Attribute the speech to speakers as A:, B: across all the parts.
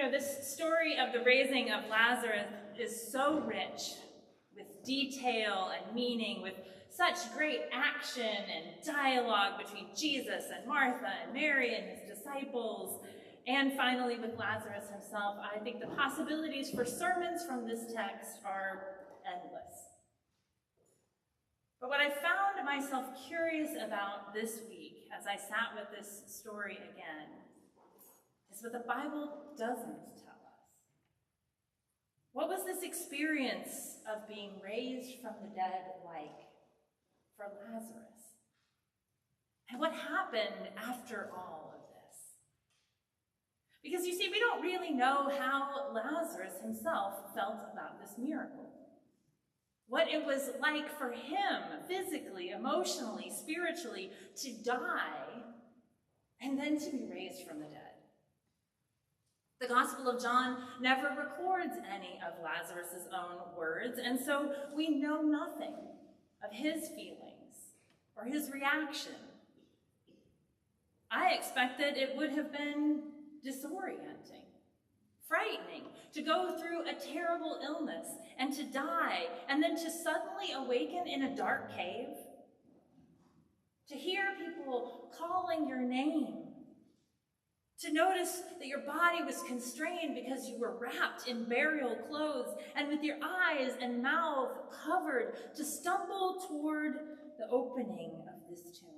A: This story of the raising of Lazarus is so rich with detail and meaning, with such great action and dialogue between Jesus and Martha and Mary and his disciples, and finally with Lazarus himself. I think the possibilities for sermons from this text are endless. But what I found myself curious about this week as I sat with this story again is what the Bible doesn't tell us. What was this experience of being raised from the dead like for Lazarus? And what happened after all of this? Because you see, we don't really know how Lazarus himself felt about this miracle. What it was like for him, physically, emotionally, spiritually, to die and then to be raised from the dead. The Gospel of John never records any of Lazarus' own words, and so we know nothing of his feelings or his reaction. I expected it would have been disorienting, frightening, to go through a terrible illness and to die, and then to suddenly awaken in a dark cave, to hear people calling your name, to notice that your body was constrained because you were wrapped in burial clothes and with your eyes and mouth covered, to stumble toward the opening of this tomb.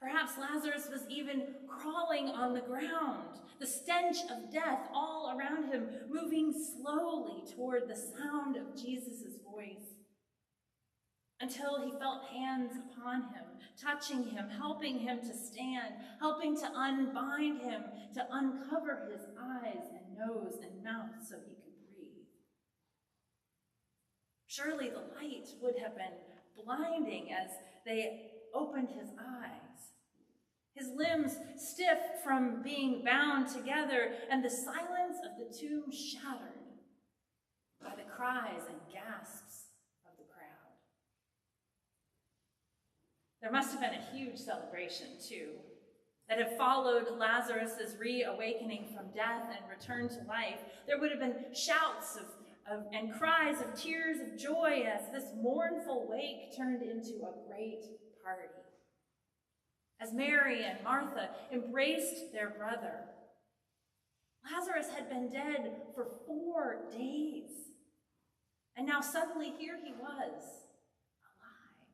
A: Perhaps Lazarus was even crawling on the ground, the stench of death all around him, moving slowly toward the sound of Jesus' voice, until he felt hands upon him, touching him, helping him to stand, helping to unbind him, to uncover his eyes and nose and mouth so he could breathe. Surely the light would have been blinding as they opened his eyes, his limbs stiff from being bound together, and the silence of the tomb shattered by the cries and gasps of the crowd. There must have been a huge celebration, too, that had followed Lazarus' reawakening from death and return to life. There would have been shouts and cries of tears of joy as this mournful wake turned into a great party. As Mary and Martha embraced their brother, Lazarus had been dead for 4 days, and now suddenly here he was, alive.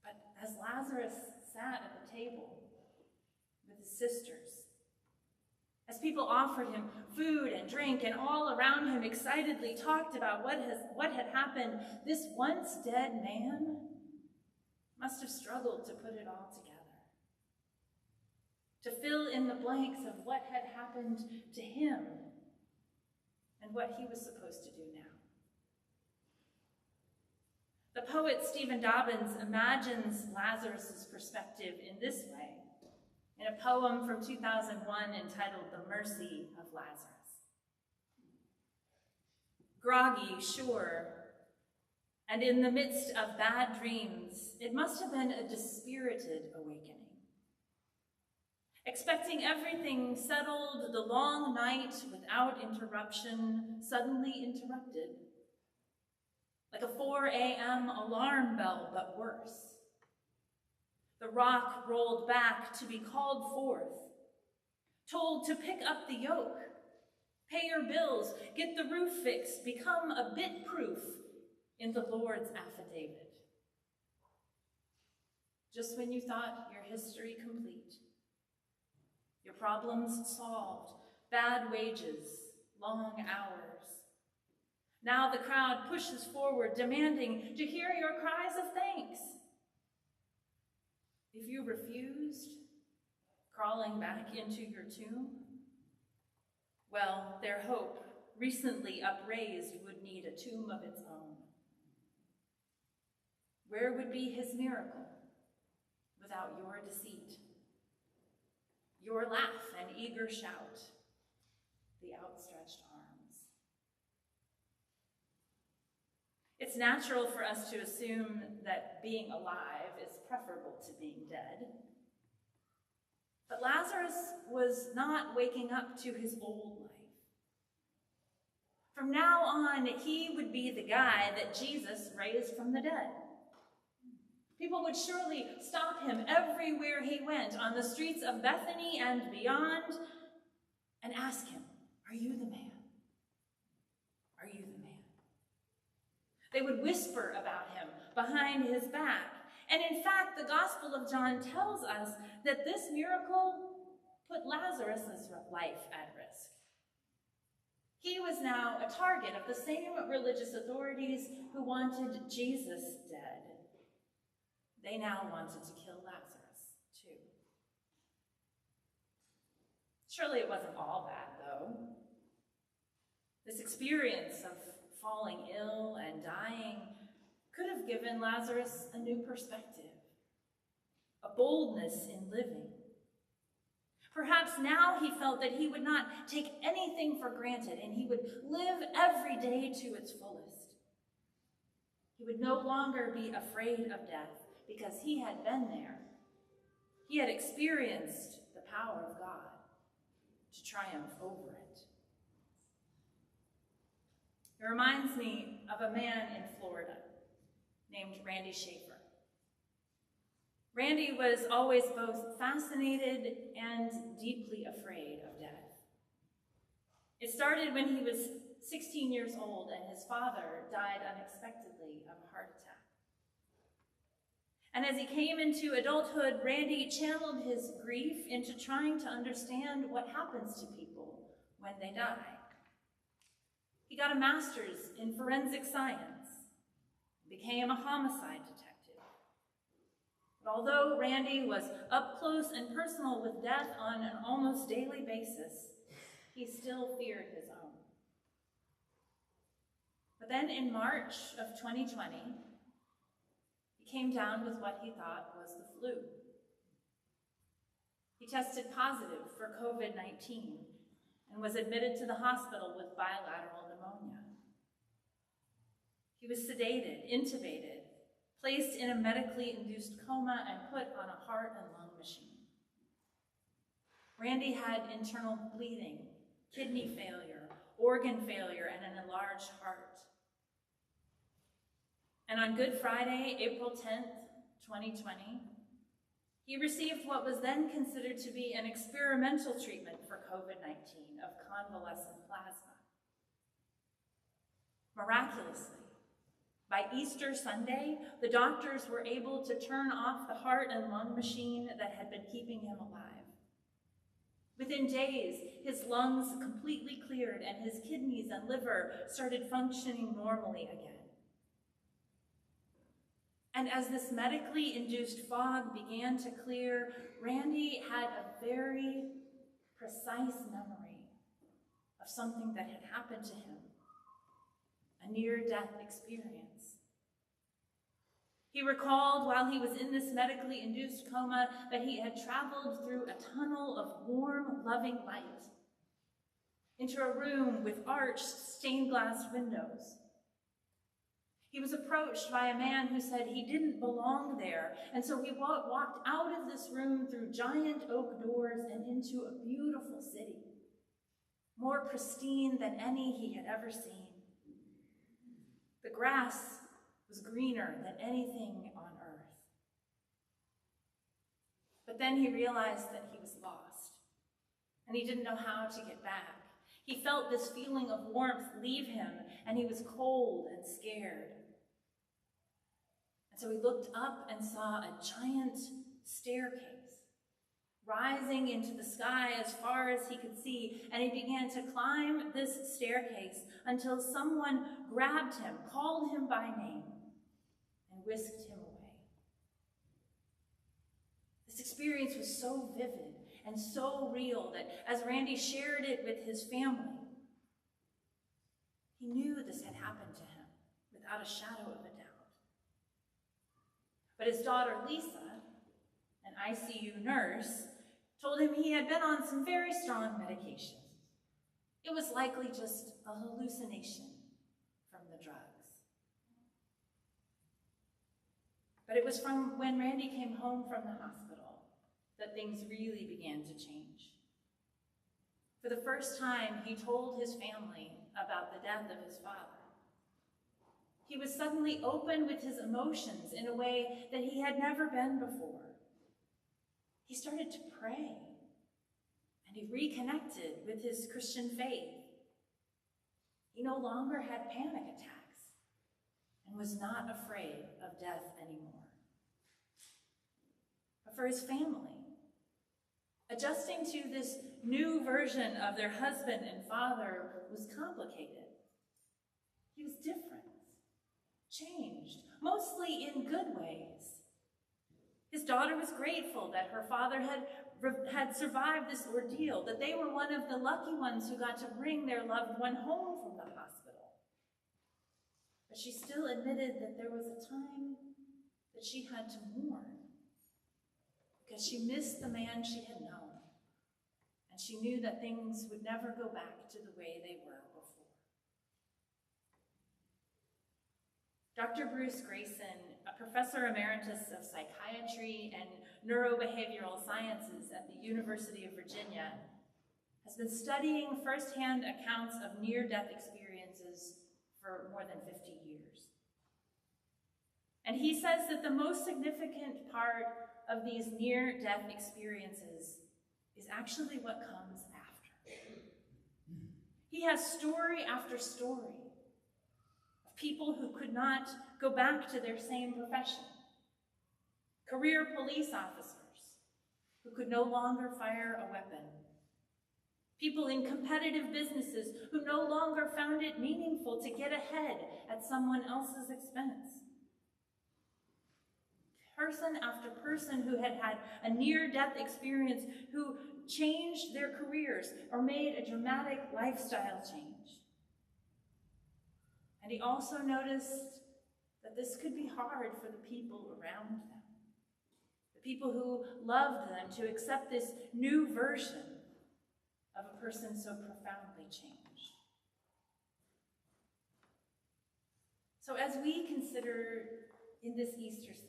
A: But as Lazarus sat at the table with his sisters, as people offered him food and drink, and all around him excitedly talked about what had happened, this once dead man must have struggled to put it all together, to fill in the blanks of what had happened to him and what he was supposed to do now. The poet Stephen Dobbins imagines Lazarus' perspective in this way, in a poem from 2001 entitled The Mercy of Lazarus. Groggy, sure, and in the midst of bad dreams, it must have been a dispirited awakening. Expecting everything settled, the long night without interruption suddenly interrupted. Like a 4 a.m. alarm bell, but worse. The rock rolled back to be called forth, told to pick up the yoke, pay your bills, get the roof fixed, become a bit proof in the Lord's affidavit. Just when you thought your history complete, your problems solved, bad wages, long hours. Now the crowd pushes forward, demanding to hear your cries of thanks. If you refused, crawling back into your tomb, well, their hope, recently upraised, would need a tomb of its own. Where would be his miracle without your deceit, your laugh and eager shout, the outstretched arms? It's natural for us to assume that being alive is preferable to being dead. But Lazarus was not waking up to his old life. From now on, he would be the guy that Jesus raised from the dead. People would surely stop him everywhere he went, on the streets of Bethany and beyond, and ask him, "Are you the man? Are you the man?" They would whisper about him behind his back. And in fact, the Gospel of John tells us that this miracle put Lazarus' life at risk. He was now a target of the same religious authorities who wanted Jesus dead. They now wanted to kill Lazarus, too. Surely it wasn't all bad, though. This experience of falling ill and dying could have given Lazarus a new perspective, a boldness in living. Perhaps now he felt that he would not take anything for granted and he would live every day to its fullest. He would no longer be afraid of death because he had been there. He had experienced the power of God to triumph over it. It reminds me of a man in Florida named Randy Schaefer. Randy was always both fascinated and deeply afraid of death. It started when he was 16 years old and his father died unexpectedly of a heart attack. And as he came into adulthood, Randy channeled his grief into trying to understand what happens to people when they die. He got a master's in forensic science, became a homicide detective. But although Randy was up close and personal with death on an almost daily basis, he still feared his own. But then in March of 2020, he came down with what he thought was the flu. He tested positive for COVID-19 and was admitted to the hospital with bilateral pneumonia. He was sedated, intubated, placed in a medically induced coma, and put on a heart and lung machine. Randy had internal bleeding, kidney failure, organ failure, and an enlarged heart. And on Good Friday, April 10th, 2020, he received what was then considered to be an experimental treatment for COVID-19 of convalescent plasma. Miraculously, by Easter Sunday, the doctors were able to turn off the heart and lung machine that had been keeping him alive. Within days, his lungs completely cleared and his kidneys and liver started functioning normally again. And as this medically induced fog began to clear, Randy had a very precise memory of something that had happened to him, a near-death experience. He recalled while he was in this medically induced coma that he had traveled through a tunnel of warm, loving light into a room with arched stained glass windows. He was approached by a man who said he didn't belong there, and so he walked out of this room through giant oak doors and into a beautiful city, more pristine than any he had ever seen. The grass was greener than anything on earth. But then he realized that he was lost, and he didn't know how to get back. He felt this feeling of warmth leave him, and he was cold and scared. And so he looked up and saw a giant staircase rising into the sky as far as he could see, and he began to climb this staircase until someone grabbed him, called him by name, and whisked him away. This experience was so vivid and so real that as Randy shared it with his family, he knew this had happened to him without a shadow of a doubt. But his daughter Lisa, an ICU nurse, told him he had been on some very strong medication. It was likely just a hallucination from the drugs. But it was from when Randy came home from the hospital that things really began to change. For the first time, he told his family about the death of his father. He was suddenly open with his emotions in a way that he had never been before. He started to pray, and he reconnected with his Christian faith. He no longer had panic attacks and was not afraid of death anymore. But for his family, adjusting to this new version of their husband and father was complicated. He was different, changed, mostly in good ways. His daughter was grateful that her father had survived this ordeal, that they were one of the lucky ones who got to bring their loved one home from the hospital. But she still admitted that there was a time that she had to mourn because she missed the man she had known, and she knew that things would never go back to the way they were before. Dr. Bruce Grayson, a professor emeritus of psychiatry and neurobehavioral sciences at the University of Virginia, has been studying firsthand accounts of near-death experiences for more than 50 years. And he says that the most significant part of these near-death experiences is actually what comes after. He has story after story of people who could not go back to their same profession, career police officers who could no longer fire a weapon, people in competitive businesses who no longer found it meaningful to get ahead at someone else's expense. Person after person who had had a near-death experience, who changed their careers or made a dramatic lifestyle change. And he also noticed that this could be hard for the people around them, the people who loved them, to accept this new version of a person so profoundly changed. So as we consider in this Easter season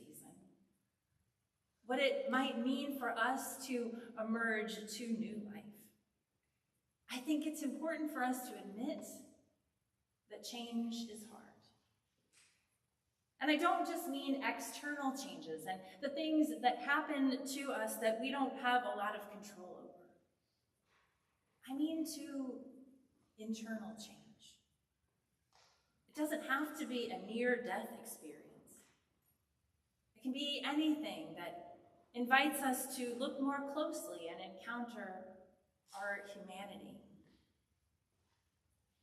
A: what it might mean for us to emerge to new life, I think it's important for us to admit that change is hard. And I don't just mean external changes and the things that happen to us that we don't have a lot of control over. I mean to internal change. It doesn't have to be a near-death experience. It can be anything that invites us to look more closely and encounter our humanity.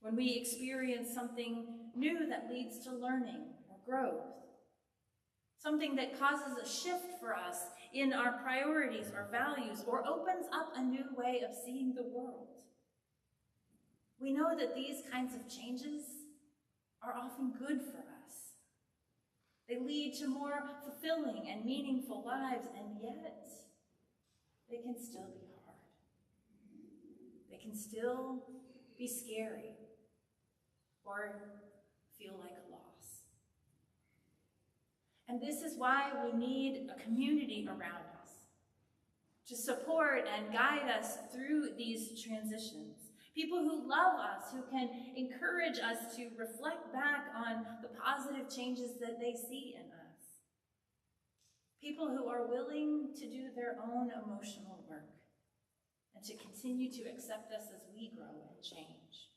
A: When we experience something new that leads to learning or growth, something that causes a shift for us in our priorities or values, or opens up a new way of seeing the world. We know that these kinds of changes are often good for us. They lead to more fulfilling and meaningful lives, and yet they can still be hard. They can still be scary or feel like a loss. And this is why we need a community around us to support and guide us through these transitions. People who love us, who can encourage us to reflect back on the positive changes that they see in us. People who are willing to do their own emotional work and to continue to accept us as we grow and change.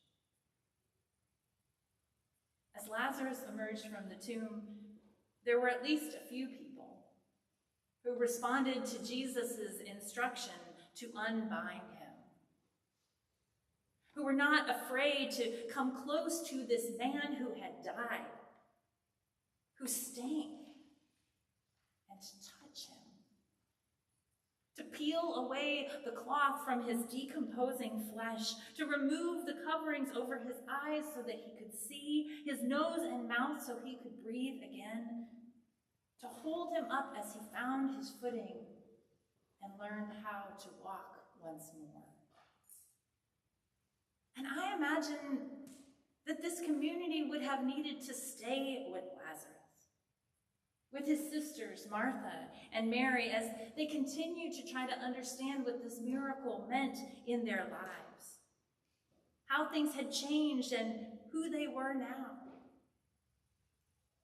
A: As Lazarus emerged from the tomb, there were at least a few people who responded to Jesus' instruction to unbind him, who were not afraid to come close to this man who had died, who stank, and to touch him, to peel away the cloth from his decomposing flesh, to remove the coverings over his eyes so that he could see, his nose and mouth so he could breathe again, to hold him up as he found his footing and learned how to walk once more. And I imagine that this community would have needed to stay with Lazarus, with his sisters, Martha and Mary, as they continued to try to understand what this miracle meant in their lives, how things had changed and who they were now,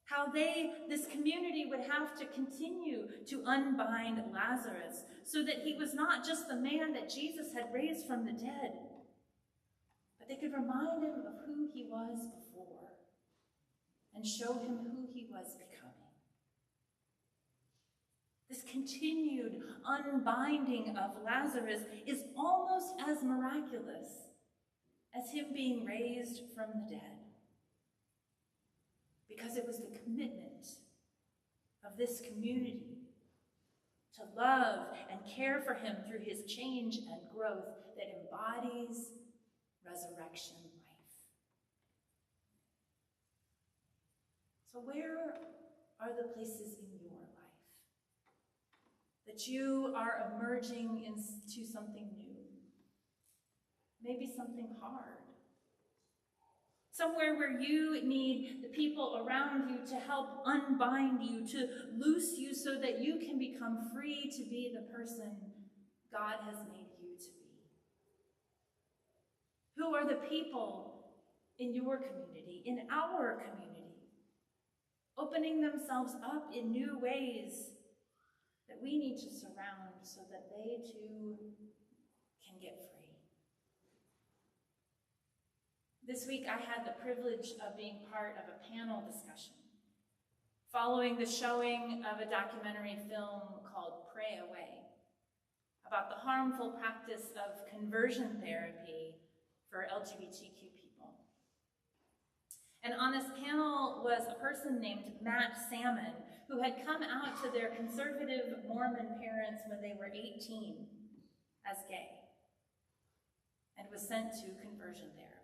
A: how this community would have to continue to unbind Lazarus so that he was not just the man that Jesus had raised from the dead, but they could remind him of who he was before and show him who he was becoming. This continued unbinding of Lazarus is almost as miraculous as him being raised from the dead, because it was the commitment of this community to love and care for him through his change and growth that embodies resurrection life. So where are the places in your life that you are emerging into something new? Maybe something hard. Somewhere where you need the people around you to help unbind you, to loose you so that you can become free to be the person God has made you to be. Who are the people in your community, in our community, opening themselves up in new ways that we need to surround so that they too can get free? This week I had the privilege of being part of a panel discussion following the showing of a documentary film called Pray Away about the harmful practice of conversion therapy for LGBTQ people. And on this panel was a person named Matt Salmon, who had come out to their conservative Mormon parents when they were 18 as gay and was sent to conversion therapy.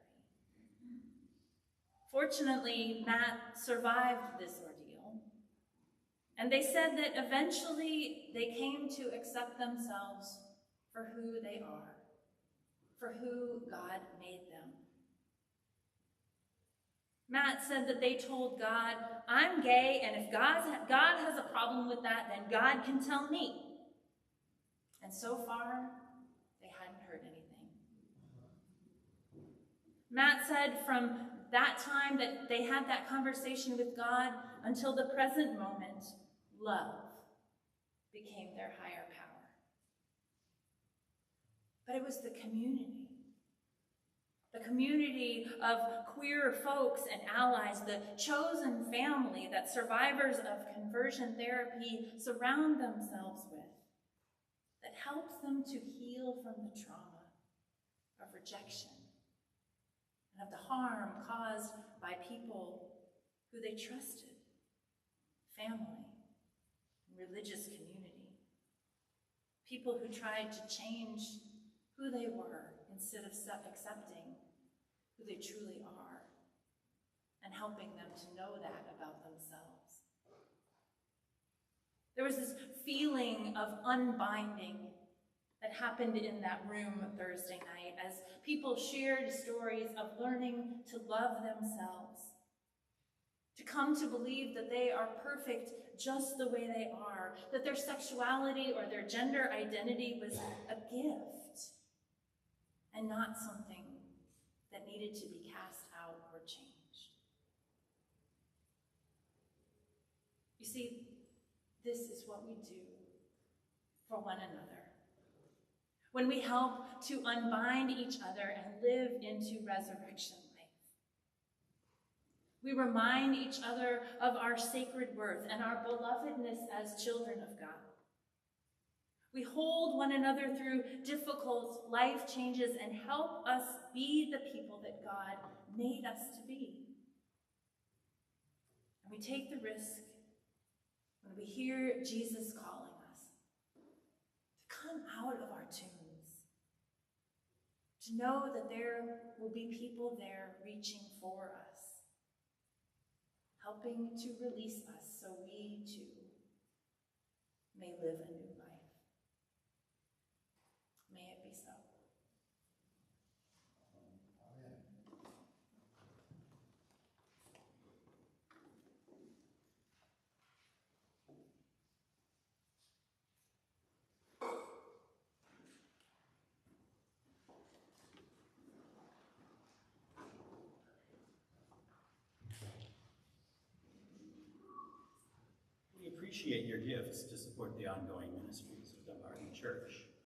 A: Fortunately, Matt survived this ordeal, and they said that eventually they came to accept themselves for who they are, for who God made them. Matt said that they told God, "I'm gay, and if God has a problem with that, then God can tell me." And so far, they hadn't heard anything. Matt said from that time that they had that conversation with God until the present moment, love became their higher power. But it was the community of queer folks and allies, the chosen family that survivors of conversion therapy surround themselves with, that helps them to heal from the trauma of rejection and of the harm caused by people who they trusted, family, and religious community. People who tried to change who they were instead of accepting who they truly are and helping them to know that about themselves. There was this feeling of unbinding that happened in that room Thursday night as people shared stories of learning to love themselves, to come to believe that they are perfect just the way they are, that their sexuality or their gender identity was a gift and not something that needed to be cast out or changed. You see, this is what we do for one another. When we help to unbind each other and live into resurrection life. We remind each other of our sacred worth and our belovedness as children of God. We hold one another through difficult life changes and help us be the people that God made us to be. And we take the risk when we hear Jesus calling us to come out of our tombs, to know that there will be people there reaching for us, helping to release us so we too may live a new life. May it be so.
B: appreciate your gifts to support the ongoing ministries of Dumbarton Church.